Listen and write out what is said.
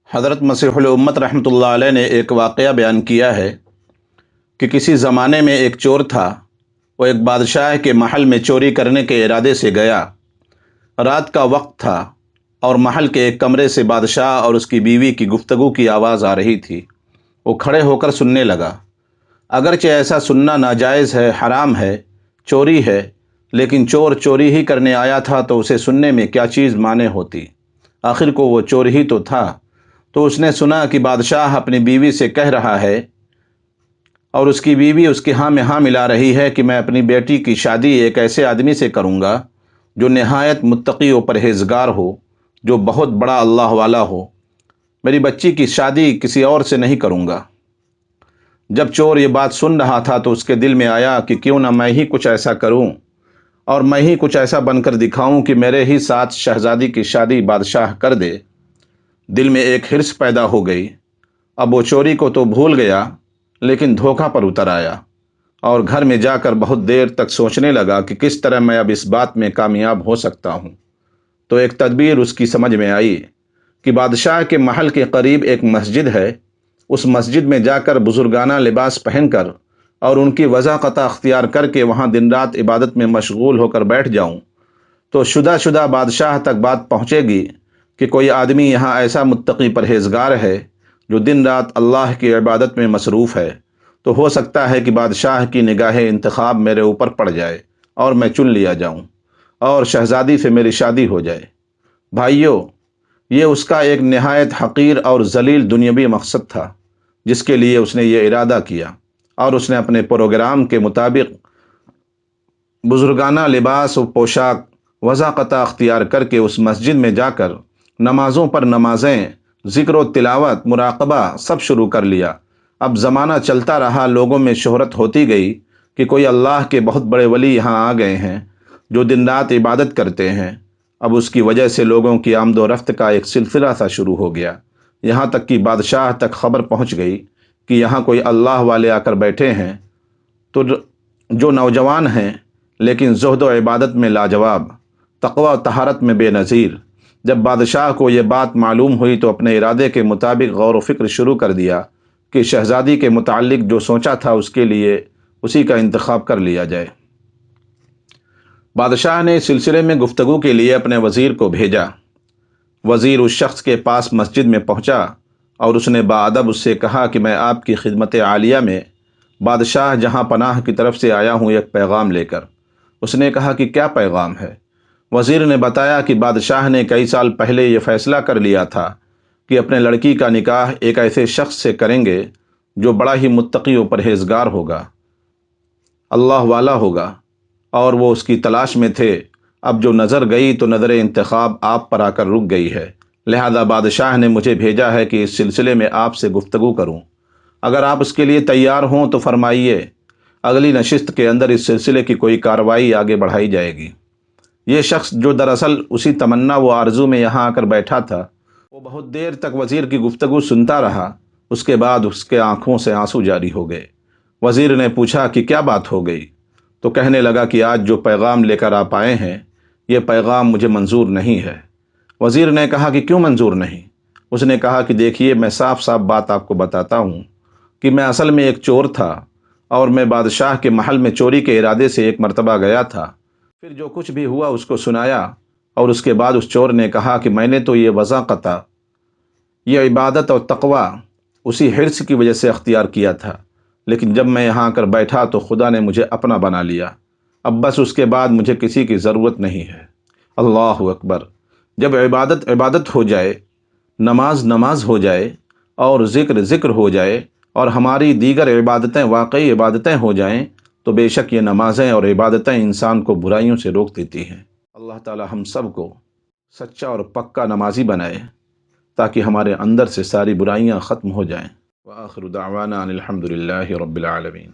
حضرت مسیح الامت رحمۃ اللہ علیہ نے ایک واقعہ بیان کیا ہے کہ کسی زمانے میں ایک چور تھا۔ وہ ایک بادشاہ کے محل میں چوری کرنے کے ارادے سے گیا۔ رات کا وقت تھا اور محل کے ایک کمرے سے بادشاہ اور اس کی بیوی کی گفتگو کی آواز آ رہی تھی۔ وہ کھڑے ہو کر سننے لگا۔ اگرچہ ایسا سننا ناجائز ہے، حرام ہے، چوری ہے، لیکن چور چوری ہی کرنے آیا تھا تو اسے سننے میں کیا چیز مانے ہوتی؟ آخر کو وہ چور ہی تو تھا۔ تو اس نے سنا کہ بادشاہ اپنی بیوی سے کہہ رہا ہے اور اس کی بیوی اس کے ہاں میں ہاں ملا رہی ہے کہ میں اپنی بیٹی کی شادی ایک ایسے آدمی سے کروں گا جو نہایت متقی و پرہیزگار ہو، جو بہت بڑا اللہ والا ہو۔ میری بچی کی شادی کسی اور سے نہیں کروں گا۔ جب چور یہ بات سن رہا تھا تو اس کے دل میں آیا کہ کیوں نہ میں ہی کچھ ایسا کروں اور میں ہی کچھ ایسا بن کر دکھاؤں کہ میرے ہی ساتھ شہزادی کی شادی بادشاہ کر دے۔ دل میں ایک حرص پیدا ہو گئی۔ اب وہ چوری کو تو بھول گیا، لیکن دھوکہ پر اتر آیا اور گھر میں جا کر بہت دیر تک سوچنے لگا کہ کس طرح میں اب اس بات میں کامیاب ہو سکتا ہوں۔ تو ایک تدبیر اس کی سمجھ میں آئی کہ بادشاہ کے محل کے قریب ایک مسجد ہے، اس مسجد میں جا کر بزرگانہ لباس پہن کر اور ان کی وضاقتہ اختیار کر کے وہاں دن رات عبادت میں مشغول ہو کر بیٹھ جاؤں تو شدہ بادشاہ تک بات پہنچے گی کہ کوئی آدمی یہاں ایسا متقی پرہیزگار ہے جو دن رات اللہ کی عبادت میں مصروف ہے، تو ہو سکتا ہے کہ بادشاہ کی نگاہ انتخاب میرے اوپر پڑ جائے اور میں چن لیا جاؤں اور شہزادی سے میری شادی ہو جائے۔ بھائیو، یہ اس کا ایک نہایت حقیر اور ذلیل دنیاوی مقصد تھا جس کے لیے اس نے یہ ارادہ کیا، اور اس نے اپنے پروگرام کے مطابق بزرگانہ لباس و پوشاک وضاقتہ اختیار کر کے اس مسجد میں جا کر نمازوں پر نمازیں، ذکر و تلاوت، مراقبہ سب شروع کر لیا۔ اب زمانہ چلتا رہا، لوگوں میں شہرت ہوتی گئی کہ کوئی اللہ کے بہت بڑے ولی یہاں آ گئے ہیں جو دن رات عبادت کرتے ہیں۔ اب اس کی وجہ سے لوگوں کی آمد و رفت کا ایک سلسلہ سا شروع ہو گیا، یہاں تک کہ بادشاہ تک خبر پہنچ گئی کہ یہاں کوئی اللہ والے آ کر بیٹھے ہیں، تو جو نوجوان ہیں لیکن زہد و عبادت میں لاجواب، تقوی و طہارت میں بے نظیر۔ جب بادشاہ کو یہ بات معلوم ہوئی تو اپنے ارادے کے مطابق غور و فکر شروع کر دیا کہ شہزادی کے متعلق جو سوچا تھا اس کے لیے اسی کا انتخاب کر لیا جائے۔ بادشاہ نے اس سلسلے میں گفتگو کے لیے اپنے وزیر کو بھیجا۔ وزیر اس شخص کے پاس مسجد میں پہنچا اور اس نے باادب اس سے کہا کہ میں آپ کی خدمت عالیہ میں بادشاہ جہاں پناہ کی طرف سے آیا ہوں ایک پیغام لے کر۔ اس نے کہا کہ کیا پیغام ہے؟ وزیر نے بتایا کہ بادشاہ نے کئی سال پہلے یہ فیصلہ کر لیا تھا کہ اپنے لڑکی کا نکاح ایک ایسے شخص سے کریں گے جو بڑا ہی متقی و پرہیزگار ہوگا، اللہ والا ہوگا، اور وہ اس کی تلاش میں تھے۔ اب جو نظر گئی تو نظر انتخاب آپ پر آ کر رک گئی ہے، لہذا بادشاہ نے مجھے بھیجا ہے کہ اس سلسلے میں آپ سے گفتگو کروں۔ اگر آپ اس کے لیے تیار ہوں تو فرمائیے، اگلی نشست کے اندر اس سلسلے کی کوئی کارروائی آگے بڑھائی جائے گی۔ یہ شخص جو دراصل اسی تمنا و آرزو میں یہاں آ کر بیٹھا تھا، وہ بہت دیر تک وزیر کی گفتگو سنتا رہا۔ اس کے بعد اس کے آنکھوں سے آنسو جاری ہو گئے۔ وزیر نے پوچھا کہ کیا بات ہو گئی؟ تو کہنے لگا کہ آج جو پیغام لے کر آپ آئے ہیں، یہ پیغام مجھے منظور نہیں ہے۔ وزیر نے کہا کہ کیوں منظور نہیں؟ اس نے کہا کہ دیکھیے، میں صاف بات آپ کو بتاتا ہوں کہ میں اصل میں ایک چور تھا اور میں بادشاہ کے محل میں چوری کے ارادے سے ایک مرتبہ گیا تھا۔ پھر جو کچھ بھی ہوا اس کو سنایا، اور اس کے بعد اس چور نے کہا کہ میں نے تو یہ وضاقتہ، یہ عبادت اور تقوی اسی حرص کی وجہ سے اختیار کیا تھا، لیکن جب میں یہاں آ کر بیٹھا تو خدا نے مجھے اپنا بنا لیا۔ اب بس اس کے بعد مجھے کسی کی ضرورت نہیں ہے۔ اللہ اکبر! جب عبادت عبادت ہو جائے، نماز نماز ہو جائے اور ذکر ذکر ہو جائے اور ہماری دیگر عبادتیں واقعی عبادتیں ہو جائیں تو بے شک یہ نمازیں اور عبادتیں انسان کو برائیوں سے روک دیتی ہیں۔ اللہ تعالی ہم سب کو سچا اور پکا نمازی بنائے تاکہ ہمارے اندر سے ساری برائیاں ختم ہو جائیں۔ وآخر دعوانا ان الحمد للہ رب العالمین۔